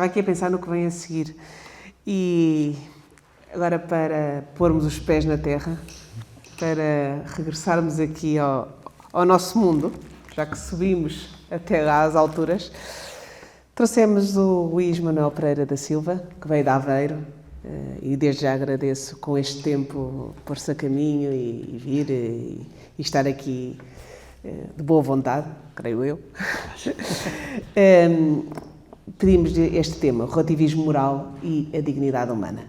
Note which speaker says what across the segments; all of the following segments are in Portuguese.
Speaker 1: aqui a pensar no que vem a seguir. E agora, para pormos os pés na terra, para regressarmos aqui ao nosso mundo, já que subimos até às alturas, trouxemos o Luís Manuel Pereira da Silva, que veio de Aveiro, e desde já agradeço com este tempo pôr-se a caminho e vir e estar aqui de boa vontade, creio eu. Pedimos este tema, o relativismo moral e a dignidade humana.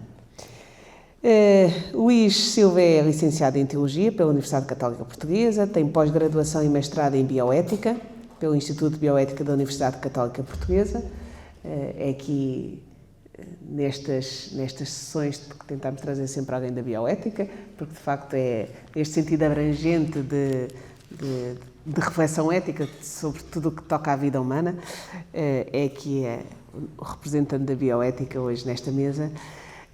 Speaker 1: Luís Silva é licenciado em Teologia pela Universidade Católica Portuguesa, tem pós-graduação e mestrado em Bioética pelo Instituto de Bioética da Universidade Católica Portuguesa. É aqui nestas sessões que tentamos trazer sempre alguém da bioética, porque de facto é este sentido abrangente de reflexão ética sobre tudo o que toca à vida humana. É aqui o representante da bioética hoje nesta mesa.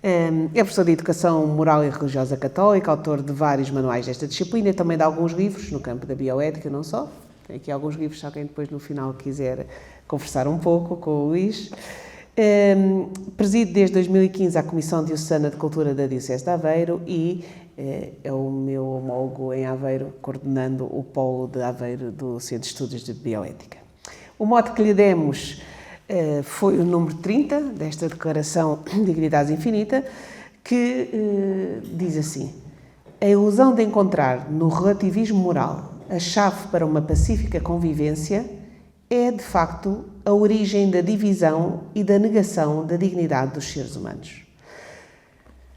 Speaker 1: É professor de Educação Moral e Religiosa Católica, autor de vários manuais desta disciplina e também de alguns livros no campo da bioética, não só. Tem aqui alguns livros, se alguém depois no final quiser conversar um pouco com o Luís. Presido desde 2015 a Comissão Diocesana de Cultura da Diocese de Aveiro e é o meu homólogo em Aveiro, coordenando o polo de Aveiro do Centro de Estudos de Bioética. O mote que lhe demos foi o número 30 desta Declaração de Dignidade Infinita, que diz assim: a ilusão de encontrar no relativismo moral a chave para uma pacífica convivência é, de facto, a origem da divisão e da negação da dignidade dos seres humanos.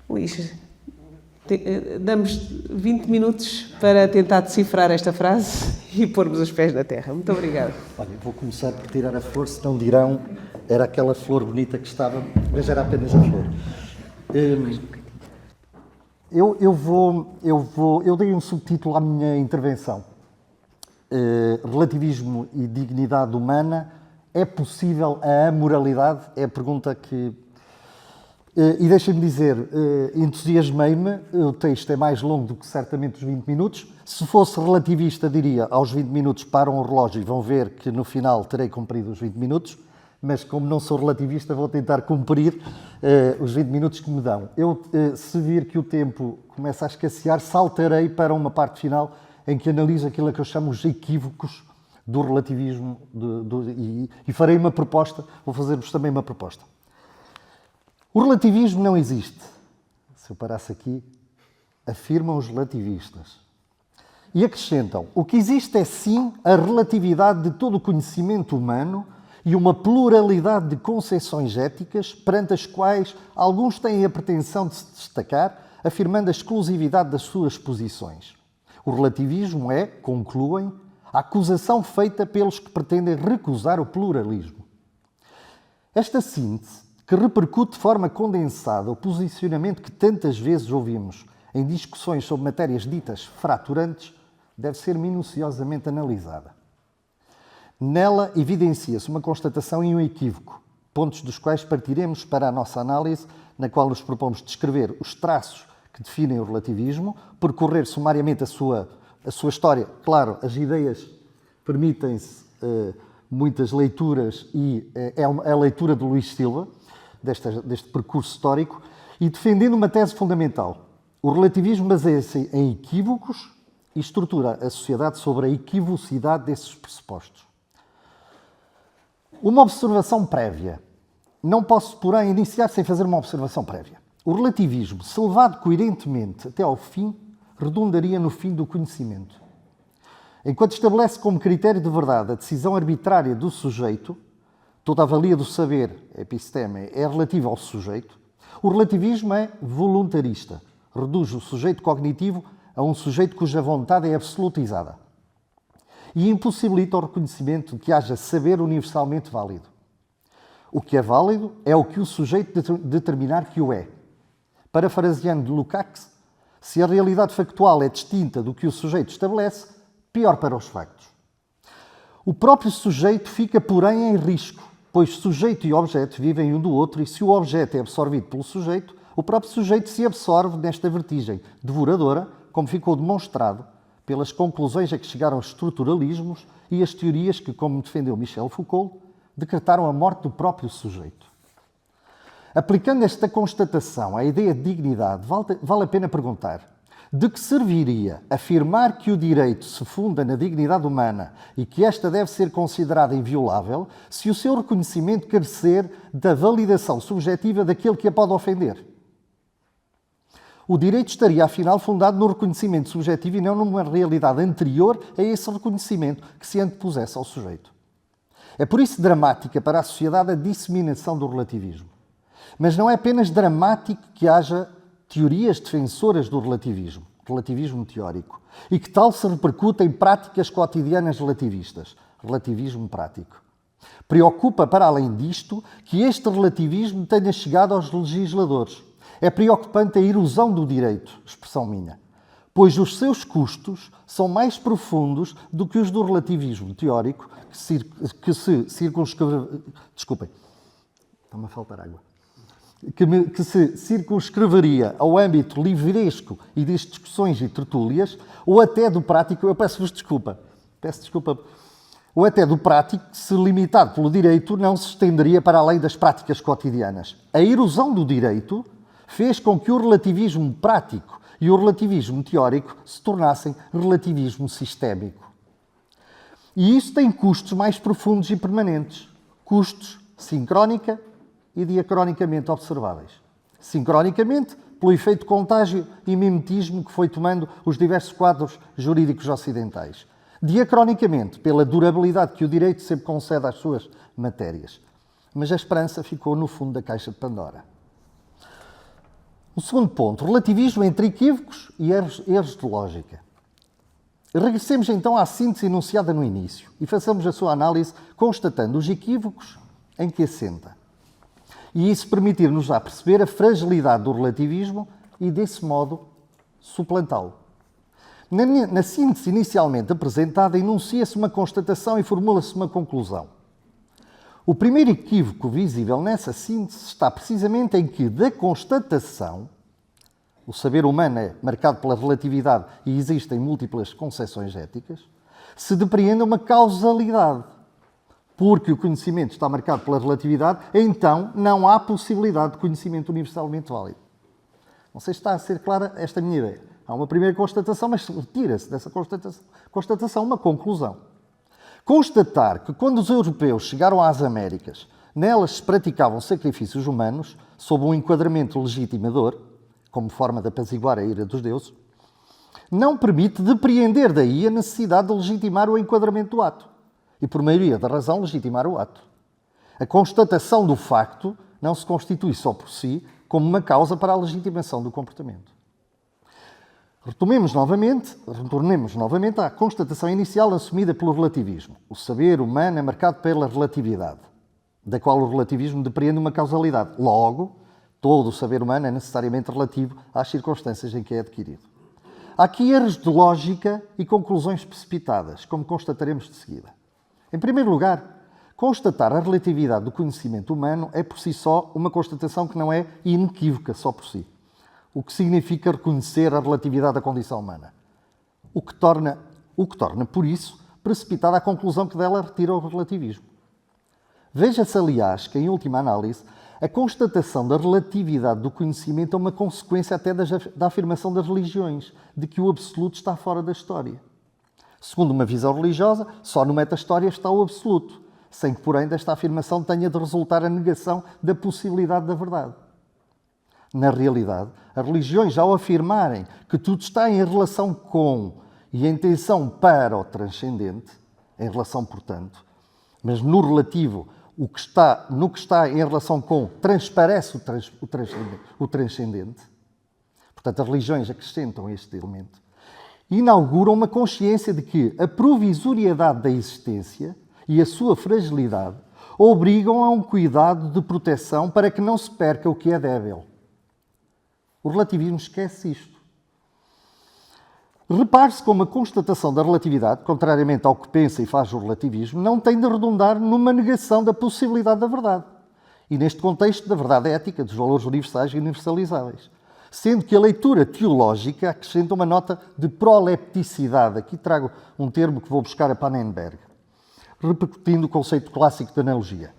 Speaker 1: Luís, damos 20 minutos para tentar decifrar esta frase e pormos os pés na terra. Muito obrigada.
Speaker 2: Olha, vou começar por tirar a flor, senão dirão era aquela flor bonita que estava, mas era apenas a flor. Eu dei um subtítulo à minha intervenção. Relativismo e dignidade humana. É possível a amoralidade? É a pergunta que... E deixem-me dizer, entusiasmei-me, o texto é mais longo do que certamente os 20 minutos. Se fosse relativista, diria, aos 20 minutos param o relógio e vão ver que no final terei cumprido os 20 minutos, mas como não sou relativista, vou tentar cumprir os 20 minutos que me dão. Se vir que o tempo começa a escassear, saltarei para uma parte final em que analiso aquilo que eu chamo os equívocos do relativismo e farei uma proposta, vou fazer-vos também uma proposta. O relativismo não existe. Se eu parasse aqui, afirmam os relativistas. E acrescentam, o que existe é sim a relatividade de todo o conhecimento humano e uma pluralidade de concepções éticas perante as quais alguns têm a pretensão de se destacar, afirmando a exclusividade das suas posições. O relativismo é, concluem, a acusação feita pelos que pretendem recusar o pluralismo. Esta síntese, que repercute de forma condensada o posicionamento que tantas vezes ouvimos em discussões sobre matérias ditas fraturantes, deve ser minuciosamente analisada. Nela evidencia-se uma constatação e um equívoco, pontos dos quais partiremos para a nossa análise, na qual nos propomos descrever os traços que definem o relativismo, percorrer sumariamente a sua história. Claro, as ideias permitem-se muitas leituras e é a leitura de Luís Silva, deste percurso histórico, e defendendo uma tese fundamental. O relativismo baseia-se em equívocos e estrutura a sociedade sobre a equivocidade desses pressupostos. Uma observação prévia. Não posso, porém, iniciar sem fazer uma observação prévia. O relativismo, se levado coerentemente até ao fim, redundaria no fim do conhecimento. Enquanto estabelece como critério de verdade a decisão arbitrária do sujeito, toda a valia do saber, episteme, é relativa ao sujeito, o relativismo é voluntarista, reduz o sujeito cognitivo a um sujeito cuja vontade é absolutizada e impossibilita o reconhecimento de que haja saber universalmente válido. O que é válido é o que o sujeito determinar que o é. Parafraseando Lukács, se a realidade factual é distinta do que o sujeito estabelece, pior para os factos. O próprio sujeito fica, porém, em risco, pois sujeito e objeto vivem um do outro e se o objeto é absorvido pelo sujeito, o próprio sujeito se absorve nesta vertigem devoradora, como ficou demonstrado pelas conclusões a que chegaram os estruturalismos e as teorias que, como defendeu Michel Foucault, decretaram a morte do próprio sujeito. Aplicando esta constatação à ideia de dignidade, vale a pena perguntar: de que serviria afirmar que o direito se funda na dignidade humana e que esta deve ser considerada inviolável se o seu reconhecimento carecer da validação subjetiva daquele que a pode ofender? O direito estaria, afinal, fundado no reconhecimento subjetivo e não numa realidade anterior a esse reconhecimento que se antepusesse ao sujeito. É por isso dramática para a sociedade a disseminação do relativismo. Mas não é apenas dramático que haja teorias defensoras do relativismo teórico, e que tal se repercute em práticas cotidianas relativistas, relativismo prático. Preocupa, para além disto, que este relativismo tenha chegado aos legisladores. É preocupante a erosão do direito, expressão minha, pois os seus custos são mais profundos do que os do relativismo teórico, que se circunscreveria ao âmbito livresco e das discussões e tertúlias, ou até do prático, ou até do prático que, se limitado pelo direito, não se estenderia para além das práticas cotidianas. A erosão do direito fez com que o relativismo prático e o relativismo teórico se tornassem relativismo sistémico. E isso tem custos mais profundos e permanentes. Custos sincrónica e diacronicamente observáveis. Sincronicamente, pelo efeito de contágio e mimetismo que foi tomando os diversos quadros jurídicos ocidentais. Diacronicamente, pela durabilidade que o direito sempre concede às suas matérias. Mas a esperança ficou no fundo da caixa de Pandora. O segundo ponto, relativismo entre equívocos e erros de lógica. Regressemos então à síntese enunciada no início e façamos a sua análise constatando os equívocos em que assenta. E isso permitir-nos já perceber a fragilidade do relativismo e, desse modo, suplantá-lo. Na síntese inicialmente apresentada, enuncia-se uma constatação e formula-se uma conclusão. O primeiro equívoco visível nessa síntese está precisamente em que, da constatação, o saber humano é marcado pela relatividade e existem múltiplas concepções éticas, se depreende uma causalidade. Porque o conhecimento está marcado pela relatividade, então não há possibilidade de conhecimento universalmente válido. Não sei se está a ser clara esta minha ideia. Há uma primeira constatação, mas retira-se dessa constatação uma conclusão. Constatar que quando os europeus chegaram às Américas, nelas se praticavam sacrifícios humanos, sob um enquadramento legitimador, como forma de apaziguar a ira dos deuses, não permite depreender daí a necessidade de legitimar o enquadramento do ato. E, por maioria da razão, legitimar o ato. A constatação do facto não se constitui só por si como uma causa para a legitimação do comportamento. Retornemos novamente à constatação inicial assumida pelo relativismo. O saber humano é marcado pela relatividade, da qual o relativismo depreende uma causalidade. Logo, todo o saber humano é necessariamente relativo às circunstâncias em que é adquirido. Há aqui erros de lógica e conclusões precipitadas, como constataremos de seguida. Em primeiro lugar, constatar a relatividade do conhecimento humano é por si só uma constatação que não é inequívoca só por si. O que significa reconhecer a relatividade da condição humana. O que torna, por isso, precipitada a conclusão que dela retira o relativismo. Veja-se, aliás, que, em última análise, a constatação da relatividade do conhecimento é uma consequência até da afirmação das religiões, de que o absoluto está fora da história. Segundo uma visão religiosa, só no meta-história está o absoluto, sem que, porém, desta afirmação tenha de resultar a negação da possibilidade da verdade. Na realidade, as religiões, ao afirmarem que tudo está em relação com e em tensão para o transcendente, em relação, portanto, mas no relativo, no que está em relação com, transparece o transcendente, portanto, as religiões acrescentam este elemento, inauguram uma consciência de que a provisoriedade da existência e a sua fragilidade obrigam a um cuidado de proteção para que não se perca o que é débil. O relativismo esquece isto. Repare-se como a constatação da relatividade, contrariamente ao que pensa e faz o relativismo, não tem de redundar numa negação da possibilidade da verdade. E neste contexto, da verdade ética, dos valores universais e universalizáveis. Sendo que a leitura teológica acrescenta uma nota de prolepticidade. Aqui trago um termo que vou buscar a Pannenberg, repercutindo o conceito clássico de analogia.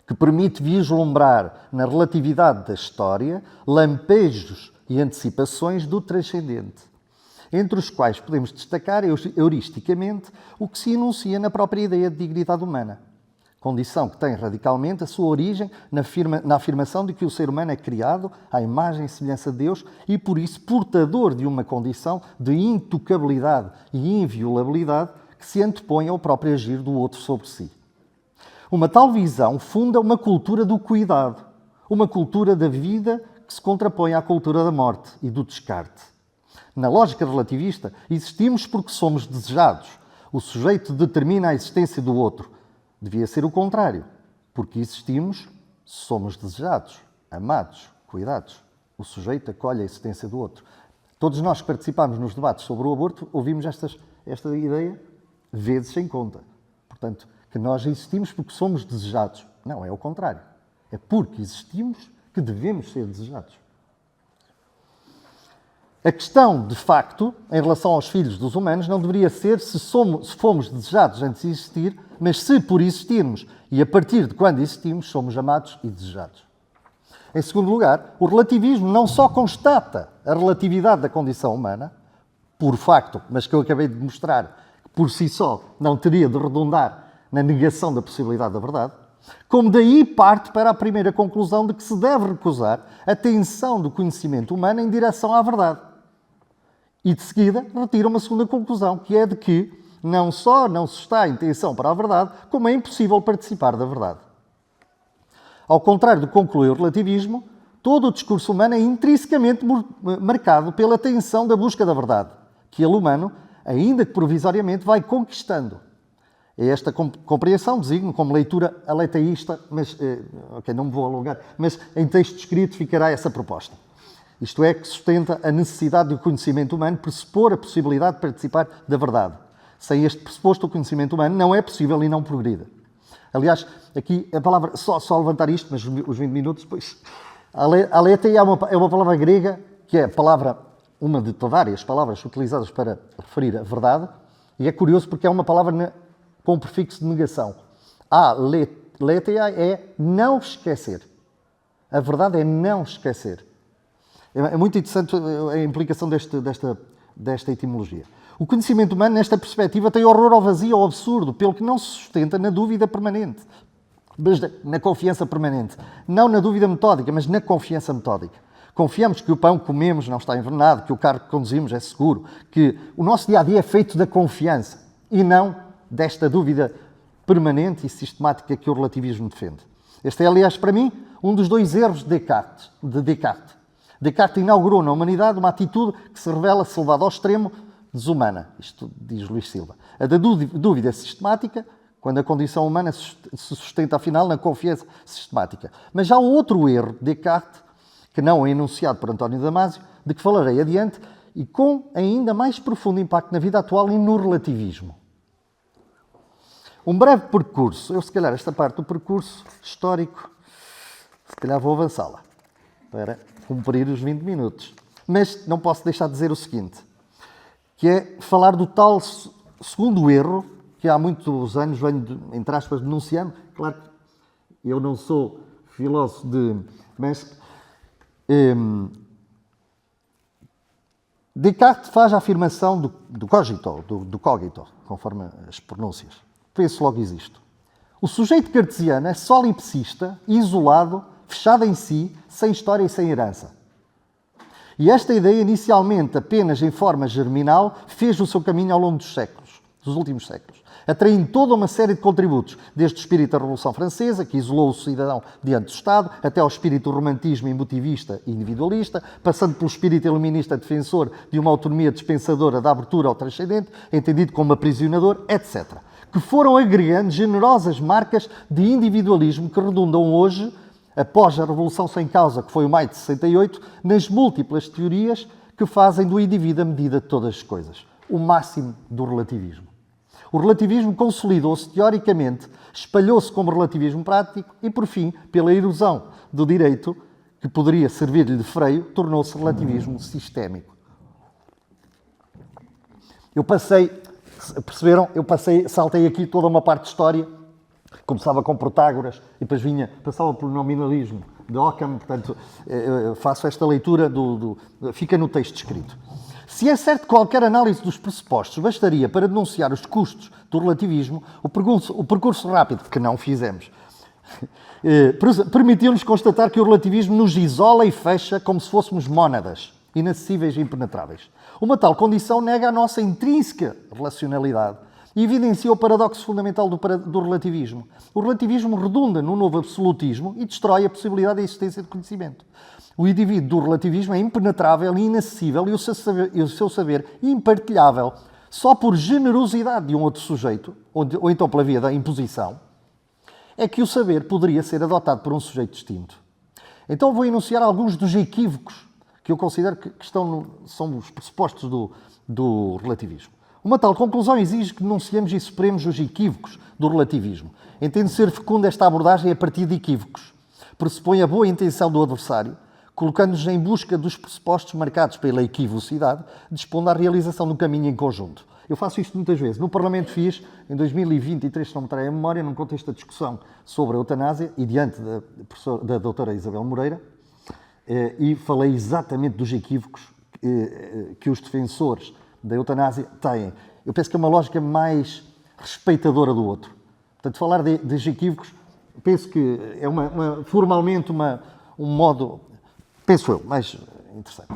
Speaker 2: que permite vislumbrar na relatividade da história lampejos e antecipações do transcendente, entre os quais podemos destacar heuristicamente o que se enuncia na própria ideia de dignidade humana, condição que tem radicalmente a sua origem na afirmação de que o ser humano é criado à imagem e semelhança de Deus e, por isso, portador de uma condição de intocabilidade e inviolabilidade que se antepõe ao próprio agir do outro sobre si. Uma tal visão funda uma cultura do cuidado, uma cultura da vida que se contrapõe à cultura da morte e do descarte. Na lógica relativista, existimos porque somos desejados. O sujeito determina a existência do outro. Devia ser o contrário. Porque existimos, somos desejados, amados, cuidados. O sujeito acolhe a existência do outro. Todos nós que participamos nos debates sobre o aborto ouvimos esta ideia vezes sem conta. Portanto, que nós existimos porque somos desejados. Não, é o contrário. É porque existimos que devemos ser desejados. A questão, de facto, em relação aos filhos dos humanos, não deveria ser se fomos desejados antes de existir, mas se por existirmos e a partir de quando existimos, somos amados e desejados. Em segundo lugar, o relativismo não só constata a relatividade da condição humana, por facto, mas que eu acabei de mostrar, que por si só não teria de redundar na negação da possibilidade da verdade, como daí parte para a primeira conclusão de que se deve recusar a tensão do conhecimento humano em direção à verdade. E de seguida retira uma segunda conclusão, que é de que não só não se está em tensão para a verdade, como é impossível participar da verdade. Ao contrário do que conclui o relativismo, todo o discurso humano é intrinsecamente marcado pela tensão da busca da verdade, que ele humano, ainda que provisoriamente, vai conquistando. É esta compreensão, designo como leitura aleteísta, mas não me vou alongar, mas em texto escrito ficará essa proposta. Isto é, que sustenta a necessidade do conhecimento humano pressupor a possibilidade de participar da verdade. Sem este pressuposto, o conhecimento humano não é possível e não progride. Aliás, aqui a palavra, só levantar isto, mas os 20 minutos depois. Aletheia é uma palavra grega, que é a palavra, uma de várias palavras utilizadas para referir a verdade, e é curioso porque é uma palavra com o prefixo de negação. Aletheia é não esquecer. A verdade é não esquecer. É muito interessante a implicação desta etimologia. O conhecimento humano, nesta perspectiva, tem horror ao vazio, ao absurdo, pelo que não se sustenta na dúvida permanente, mas na confiança permanente. Não na dúvida metódica, mas na confiança metódica. Confiamos que o pão que comemos não está envenenado, que o carro que conduzimos é seguro, que o nosso dia-a-dia é feito da confiança e não desta dúvida permanente e sistemática que o relativismo defende. Este é, aliás, para mim, um dos dois erros de Descartes. Descartes inaugurou na humanidade uma atitude que se revela, se levada ao extremo, desumana. Isto diz Luís Silva. A da dúvida sistemática, quando a condição humana se sustenta, afinal, na confiança sistemática. Mas há outro erro de Descartes, que não é enunciado por António Damasio, de que falarei adiante, e com ainda mais profundo impacto na vida atual e no relativismo. Um breve percurso. Eu, se calhar, esta parte do percurso histórico, se calhar vou avançá-la para cumprir os 20 minutos. Mas não posso deixar de dizer o seguinte, que é falar do tal segundo erro que há muitos anos venho, entre aspas, denunciando. Claro que eu não sou filósofo mas Descartes faz a afirmação do cogito, conforme as pronúncias. Penso logo existe. O sujeito cartesiano é solipsista, isolado, fechado em si, sem história e sem herança. E esta ideia, inicialmente apenas em forma germinal, fez o seu caminho ao longo dos últimos séculos, atraindo toda uma série de contributos, desde o espírito da Revolução Francesa, que isolou o cidadão diante do Estado, até ao espírito do romantismo emotivista e individualista, passando pelo espírito iluminista defensor de uma autonomia dispensadora da abertura ao transcendente, entendido como aprisionador, etc., que foram agregando generosas marcas de individualismo que redundam hoje, após a Revolução Sem Causa, que foi o maio de 68, nas múltiplas teorias que fazem do indivíduo a medida de todas as coisas. O máximo do relativismo. O relativismo consolidou-se teoricamente, espalhou-se como relativismo prático e, por fim, pela erosão do direito, que poderia servir-lhe de freio, tornou-se relativismo sistémico. Saltei aqui toda uma parte de história Começava com Protágoras e depois passava pelo nominalismo de Occam, portanto, faço esta leitura, fica no texto escrito. Se é certo que qualquer análise dos pressupostos bastaria para denunciar os custos do relativismo, o percurso rápido, que não fizemos, permitiu-nos constatar que o relativismo nos isola e fecha como se fôssemos mónadas, inacessíveis e impenetráveis. Uma tal condição nega a nossa intrínseca relacionalidade e evidencia o paradoxo fundamental do relativismo. O relativismo redunda num novo absolutismo e destrói a possibilidade da existência de conhecimento. O indivíduo do relativismo é impenetrável e inacessível e o seu saber impartilhável. Só por generosidade de um outro sujeito, ou então pela via da imposição, é que o saber poderia ser adotado por um sujeito distinto. Então vou enunciar alguns dos equívocos que eu considero que são os pressupostos do relativismo. Uma tal conclusão exige que denunciemos e superemos os equívocos do relativismo. Entendo ser fecunda esta abordagem a partir de equívocos. Pressupõe a boa intenção do adversário, colocando-nos em busca dos pressupostos marcados pela equivocidade, dispondo à realização do caminho em conjunto. Eu faço isto muitas vezes. No Parlamento fiz, em 2023, se não me traio a memória, num contexto da discussão sobre a eutanásia, e diante da doutora Isabel Moreira, e falei exatamente dos equívocos que os defensores da eutanásia têm. Eu penso que é uma lógica mais respeitadora do outro. Portanto, falar de equívocos, penso que é formalmente um modo, penso eu, mais interessante.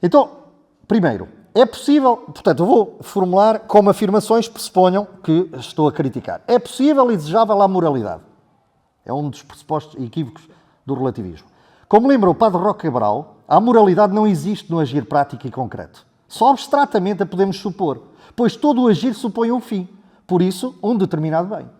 Speaker 2: Então, primeiro, é possível, portanto, eu vou formular como afirmações que pressuponham que estou a criticar. É possível e desejável a moralidade. É um dos pressupostos equívocos do relativismo. Como lembra o padre Roque Cabral, a moralidade não existe no agir prático e concreto. Só abstratamente a podemos supor, pois todo o agir supõe um fim, por isso, um determinado bem.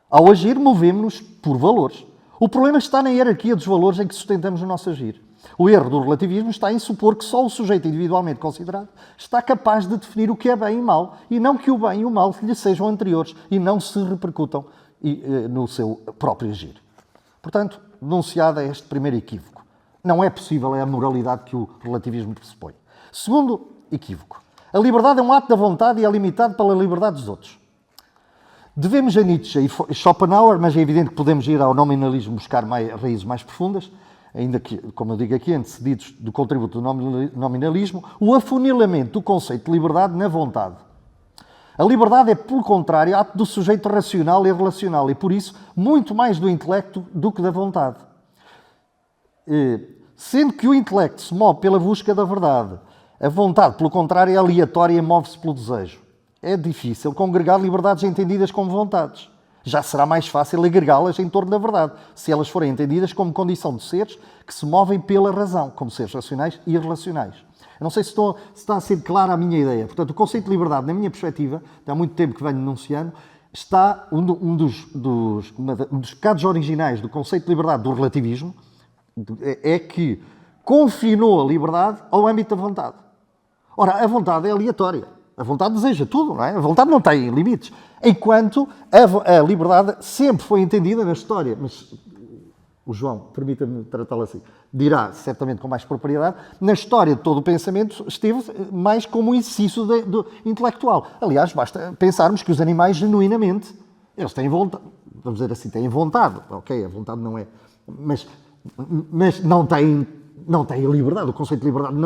Speaker 2: Ao agir, movemos-nos por valores. O problema está na hierarquia dos valores em que sustentamos o nosso agir. O erro do relativismo está em supor que só o sujeito individualmente considerado está capaz de definir o que é bem e mal, e não que o bem e o mal lhe sejam anteriores e não se repercutam no seu próprio agir. Portanto, denunciado é este primeiro equívoco. Não é possível a moralidade que o relativismo pressupõe. Segundo equívoco. A liberdade é um ato da vontade e é limitado pela liberdade dos outros. Devemos a Nietzsche e Schopenhauer, mas é evidente que podemos ir ao nominalismo buscar raízes mais profundas, ainda que, como eu digo aqui, antecedidos do contributo do nominalismo, o afunilamento do conceito de liberdade na vontade. A liberdade é, pelo contrário, ato do sujeito racional e relacional e, por isso, muito mais do intelecto do que da vontade. Sendo que o intelecto se move pela busca da verdade, a vontade, pelo contrário, é aleatória e move-se pelo desejo. É difícil congregar liberdades entendidas como vontades. Já será mais fácil agregá-las em torno da verdade, se elas forem entendidas como condição de seres que se movem pela razão, como seres racionais e irracionais. Eu não sei se está a ser clara a minha ideia. Portanto, o conceito de liberdade, na minha perspectiva, há muito tempo que venho denunciando, está um dos pecados originais do conceito de liberdade do relativismo, é que confinou a liberdade ao âmbito da vontade. Ora, a vontade é aleatória. A vontade deseja tudo, não é? A vontade não tem limites. Enquanto a liberdade sempre foi entendida na história, mas o João, permita-me tratá-lo assim, dirá certamente com mais propriedade, na história de todo o pensamento esteve mais como um exercício intelectual. Aliás, basta pensarmos que os animais genuinamente, eles têm vontade, vamos dizer assim, têm vontade. Ok, a vontade não é... Mas não têm liberdade. O conceito de liberdade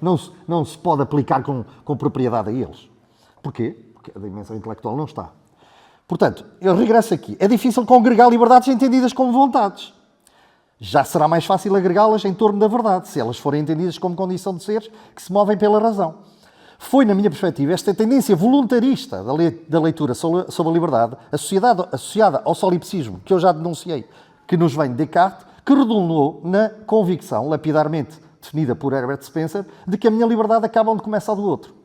Speaker 2: não se pode aplicar com propriedade a eles. Porquê? Porque a dimensão intelectual não está. Portanto, eu regresso aqui. É difícil congregar liberdades entendidas como vontades. Já será mais fácil agregá-las em torno da verdade, se elas forem entendidas como condição de seres que se movem pela razão. Foi, na minha perspectiva, esta tendência voluntarista da leitura sobre a liberdade, associada ao solipsismo, que eu já denunciei, que nos vem de Descartes, que redundou na convicção, lapidarmente definida por Herbert Spencer, de que a minha liberdade acaba onde começa a do outro.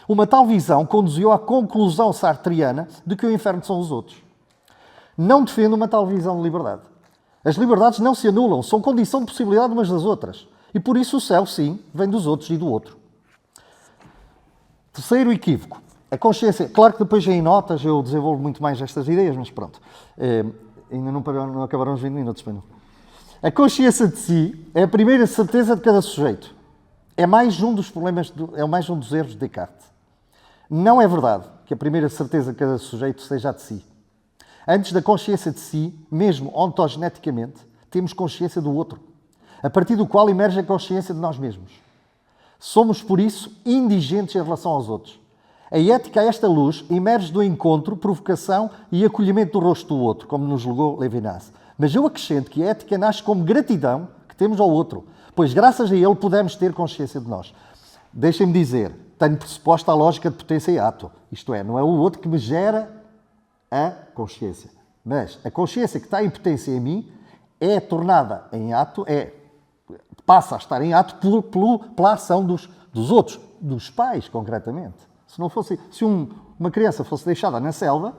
Speaker 2: Uma tal visão conduziu à conclusão sartriana de que o inferno são os outros. Não defendo uma tal visão de liberdade. As liberdades não se anulam, são condição de possibilidade umas das outras. E por isso o céu, sim, vem dos outros e do outro. Terceiro equívoco. A consciência. Claro que depois em notas eu desenvolvo muito mais estas ideias, mas pronto. Ainda não acabaram os 20 minutos, mas não. A consciência de si é a primeira certeza de cada sujeito. É mais um dos problemas, é mais um dos erros de Descartes. Não é verdade que a primeira certeza de cada sujeito seja a de si. Antes da consciência de si, mesmo ontogeneticamente, temos consciência do outro, a partir do qual emerge a consciência de nós mesmos. Somos, por isso, indigentes em relação aos outros. A ética a esta luz emerge do encontro, provocação e acolhimento do rosto do outro, como nos legou Levinas. Mas eu acrescento que a ética nasce como gratidão que temos ao outro, pois graças a ele podemos ter consciência de nós. Deixem-me dizer, tenho pressuposta a lógica de potência e ato. Isto é, não é o outro que me gera a consciência. Mas a consciência que está em potência em mim é tornada em ato, passa a estar em ato pela ação dos outros, dos pais, concretamente. Se uma criança fosse deixada na selva,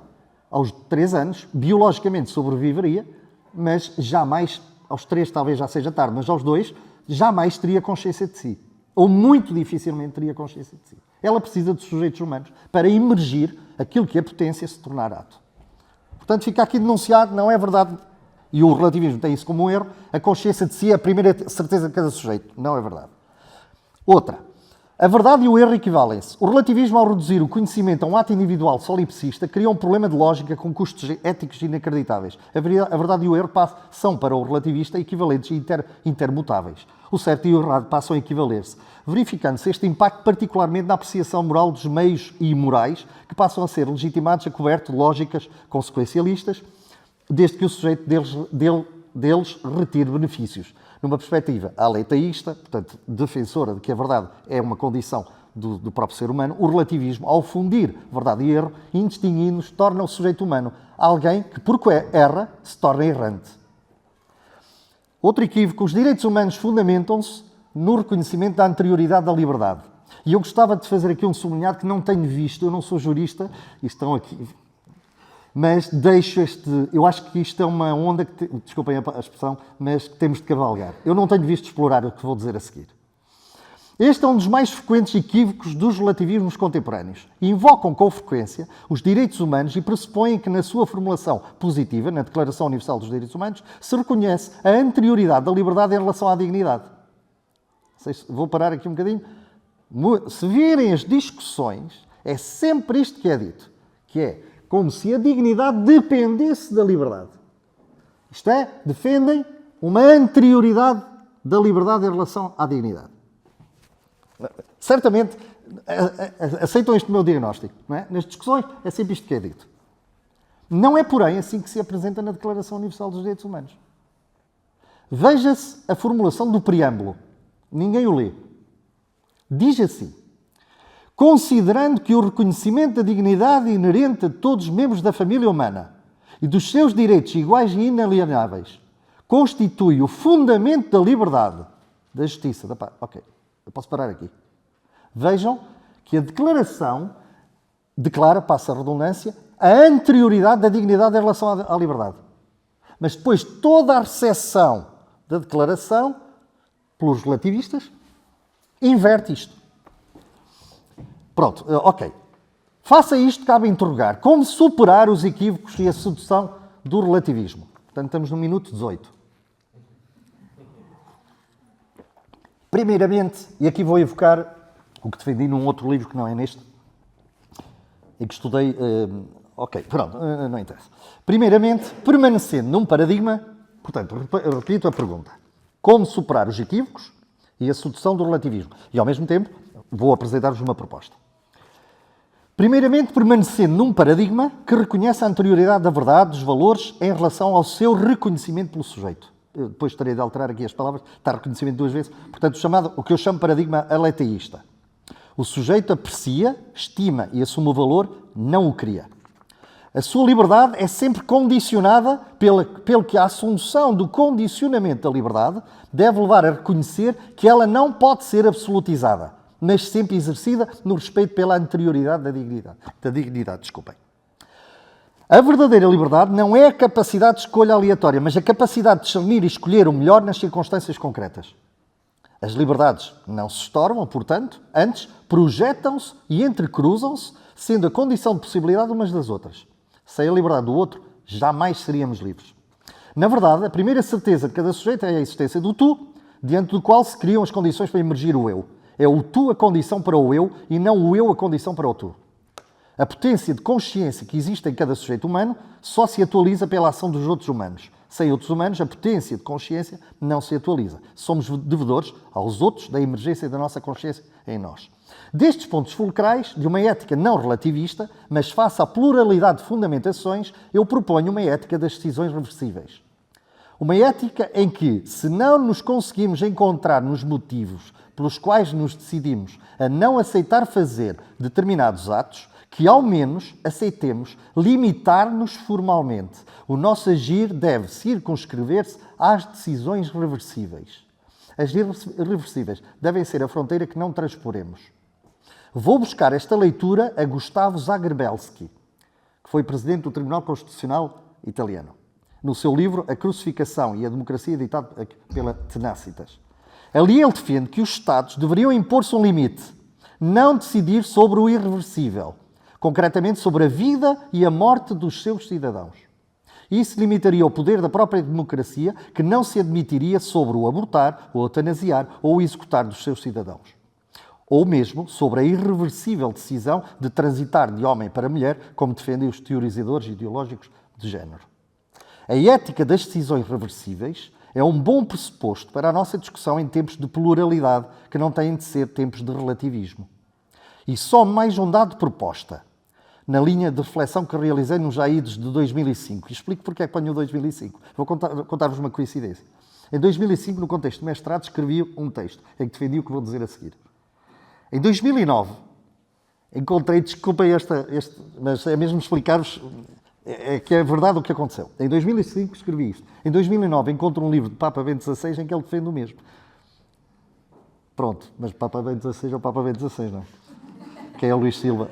Speaker 2: aos 3 anos, biologicamente sobreviveria, mas jamais, aos 3 talvez já seja tarde, mas aos 2, jamais teria consciência de si. Ou muito dificilmente teria consciência de si. Ela precisa de sujeitos humanos para emergir aquilo que é potência se tornar ato. Portanto, fica aqui denunciado, não é verdade, e o relativismo tem isso como um erro, a consciência de si é a primeira certeza de cada sujeito. Não é verdade. Outra. A verdade e o erro equivalem-se. O relativismo, ao reduzir o conhecimento a um ato individual solipsista, cria um problema de lógica com custos éticos inacreditáveis. A verdade e o erro são, para o relativista, equivalentes e intermutáveis. O certo e o errado passam a equivaler-se, verificando-se este impacto particularmente na apreciação moral dos meios e morais, que passam a ser legitimados a coberto de lógicas consequencialistas, desde que o sujeito deles retire benefícios. Numa perspectiva aleteísta, portanto, defensora de que a verdade é uma condição do próprio ser humano, o relativismo, ao fundir verdade e erro, indistinguindo-os, torna o sujeito humano alguém que, porque erra, se torna errante. Outro equívoco, os direitos humanos fundamentam-se no reconhecimento da anterioridade da liberdade. E eu gostava de fazer aqui um sublinhado que não tenho visto, eu não sou jurista, e estão aqui... Mas deixo eu acho que isto é uma onda que, desculpem a expressão, mas que temos de cavalgar. Eu não tenho visto explorar o que vou dizer a seguir. Este é um dos mais frequentes equívocos dos relativismos contemporâneos. Invocam com frequência os direitos humanos e pressupõem que na sua formulação positiva, na Declaração Universal dos Direitos Humanos, se reconhece a anterioridade da liberdade em relação à dignidade. Vou parar aqui um bocadinho. Se virem as discussões, é sempre isto que é dito, que é como se a dignidade dependesse da liberdade. Isto é, defendem uma anterioridade da liberdade em relação à dignidade. Certamente aceitam este meu diagnóstico, não é? Nas discussões é sempre isto que é dito. Não é, porém, assim que se apresenta na Declaração Universal dos Direitos Humanos. Veja-se a formulação do preâmbulo. Ninguém o lê. Diz assim: considerando que o reconhecimento da dignidade inerente a todos os membros da família humana e dos seus direitos iguais e inalienáveis constitui o fundamento da liberdade, da justiça, da paz. Ok, eu posso parar aqui. Vejam que a declaração declara, passa a redundância, a anterioridade da dignidade em relação à liberdade. Mas depois toda a recepção da declaração, pelos relativistas, inverte isto. Pronto, ok. Faça isto, cabe interrogar. Como superar os equívocos e a sedução do relativismo? Portanto, estamos no minuto 18. Primeiramente, e aqui vou evocar o que defendi num outro livro que não é neste, e que estudei... ok, pronto, não interessa. Primeiramente, permanecendo num paradigma... Portanto, repito a pergunta. Como superar os equívocos e a sedução do relativismo? E, ao mesmo tempo, vou apresentar-vos uma proposta. Primeiramente, permanecendo num paradigma que reconhece a anterioridade da verdade, dos valores, em relação ao seu reconhecimento pelo sujeito. Eu depois terei de alterar aqui as palavras, está reconhecimento 2 vezes. Portanto, o que eu chamo de paradigma aleteísta. O sujeito aprecia, estima e assume o valor, não o cria. A sua liberdade é sempre condicionada pelo que a assunção do condicionamento da liberdade deve levar a reconhecer que ela não pode ser absolutizada, mas sempre exercida no respeito pela anterioridade da dignidade. A verdadeira liberdade não é a capacidade de escolha aleatória, mas a capacidade de discernir e escolher o melhor nas circunstâncias concretas. As liberdades não se estorvam, portanto, antes projetam-se e entrecruzam-se, sendo a condição de possibilidade umas das outras. Sem a liberdade do outro, jamais seríamos livres. Na verdade, a primeira certeza de cada sujeito é a existência do tu, diante do qual se criam as condições para emergir o eu. É o tu a condição para o eu e não o eu a condição para o tu. A potência de consciência que existe em cada sujeito humano só se atualiza pela ação dos outros humanos. Sem outros humanos, a potência de consciência não se atualiza. Somos devedores aos outros da emergência da nossa consciência em nós. Destes pontos fulcrais de uma ética não relativista, mas face à pluralidade de fundamentações, eu proponho uma ética das decisões reversíveis. Uma ética em que, se não nos conseguimos encontrar nos motivos pelos quais nos decidimos a não aceitar fazer determinados atos, que ao menos aceitemos limitar-nos formalmente. O nosso agir deve circunscrever-se às decisões reversíveis. As irreversíveis devem ser a fronteira que não transporemos. Vou buscar esta leitura a Gustavo Zagrebelsky, que foi presidente do Tribunal Constitucional italiano, no seu livro A Crucificação e a Democracia, editado pela Tenacitas. Ali ele defende que os Estados deveriam impor-se um limite, não decidir sobre o irreversível, concretamente sobre a vida e a morte dos seus cidadãos. Isso limitaria o poder da própria democracia, que não se admitiria sobre o abortar, o eutanasiar ou o executar dos seus cidadãos. Ou mesmo sobre a irreversível decisão de transitar de homem para mulher, como defendem os teorizadores ideológicos de género. A ética das decisões reversíveis é um bom pressuposto para a nossa discussão em tempos de pluralidade, que não têm de ser tempos de relativismo. E só mais um dado de proposta, na linha de reflexão que realizei nos JAIDs de 2005. E explico porque é que ponho o 2005. Vou contar-vos uma coincidência. Em 2005, no contexto de mestrado, escrevi um texto em que defendi o que vou dizer a seguir. Em 2009, encontrei, desculpem mas é mesmo explicar-vos que é verdade o que aconteceu. Em 2005 escrevi isto. Em 2009 encontro um livro de Papa Bento XVI em que ele defende o mesmo. Pronto, mas Papa Bento XVI é o Papa Bento XVI, não? Que é o Luís Silva.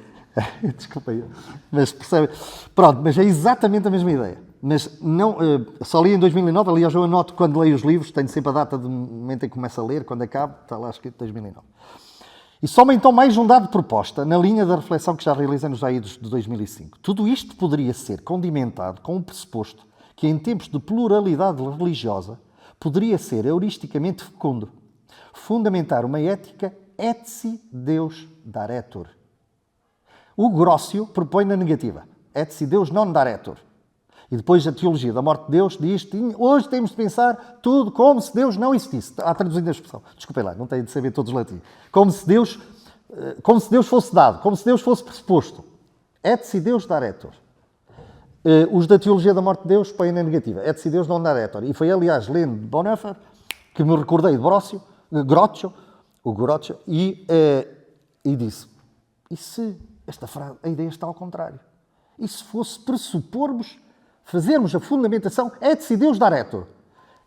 Speaker 2: Desculpem, mas percebe. Pronto, mas é exatamente a mesma ideia. Mas não, só li em 2009, aliás eu anoto quando leio os livros, tenho sempre a data do momento em que começo a ler, quando acabo, está lá escrito 2009. E soma então mais um dado de proposta, na linha da reflexão que já realizei nos JAIDs de 2005. Tudo isto poderia ser condimentado com o pressuposto que em tempos de pluralidade religiosa poderia ser heuristicamente fecundo. Fundamentar uma ética etsi Deus daretur. O Grócio propõe na negativa, etsi Deus non daretur. E depois a teologia da morte de Deus diz que hoje temos de pensar tudo como se Deus não existisse. Está traduzindo a expressão. Desculpem lá, não tenho de saber todos os latim. Como se Deus fosse dado, como se Deus fosse pressuposto. Etsi Deus daretur. Os da teologia da morte de Deus põem na negativa. Etsi Deus non daretur. E foi, aliás, lendo Bonhoeffer que me recordei de Grócio, e disse, e se esta frase, a ideia está ao contrário? E se fosse pressupormos, fazermos a fundamentação etsi Deus daretur?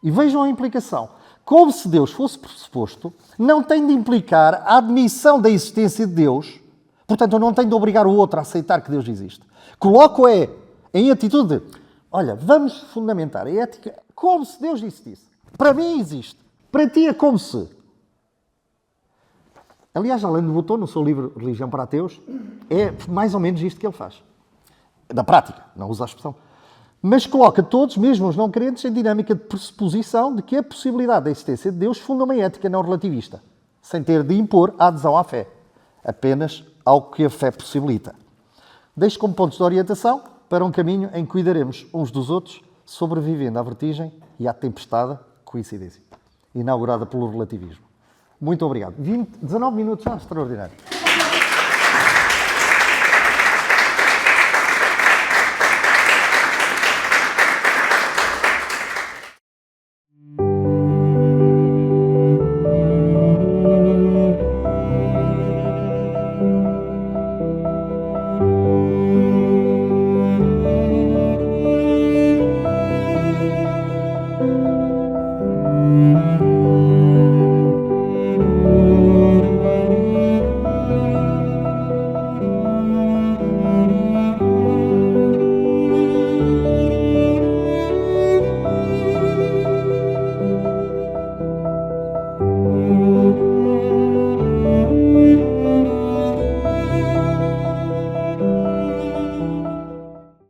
Speaker 2: E vejam a implicação. Como se Deus fosse pressuposto, não tem de implicar a admissão da existência de Deus, portanto eu não tenho de obrigar o outro a aceitar que Deus existe. Coloco em atitude de, olha, vamos fundamentar a ética como se Deus existisse. Para mim existe. Para ti é como se. Aliás, Alain de Botton, no seu livro Religião para Ateus, é mais ou menos isto que ele faz. Na prática, não usa a expressão. Mas coloca todos, mesmo os não crentes, em dinâmica de pressuposição de que a possibilidade da existência de Deus funda uma ética não relativista, sem ter de impor a adesão à fé, apenas ao que a fé possibilita. Deixo como pontos de orientação para um caminho em que cuidaremos uns dos outros, sobrevivendo à vertigem e à tempestade coincidência, inaugurada pelo relativismo. Muito obrigado. 19 minutos já, extraordinário.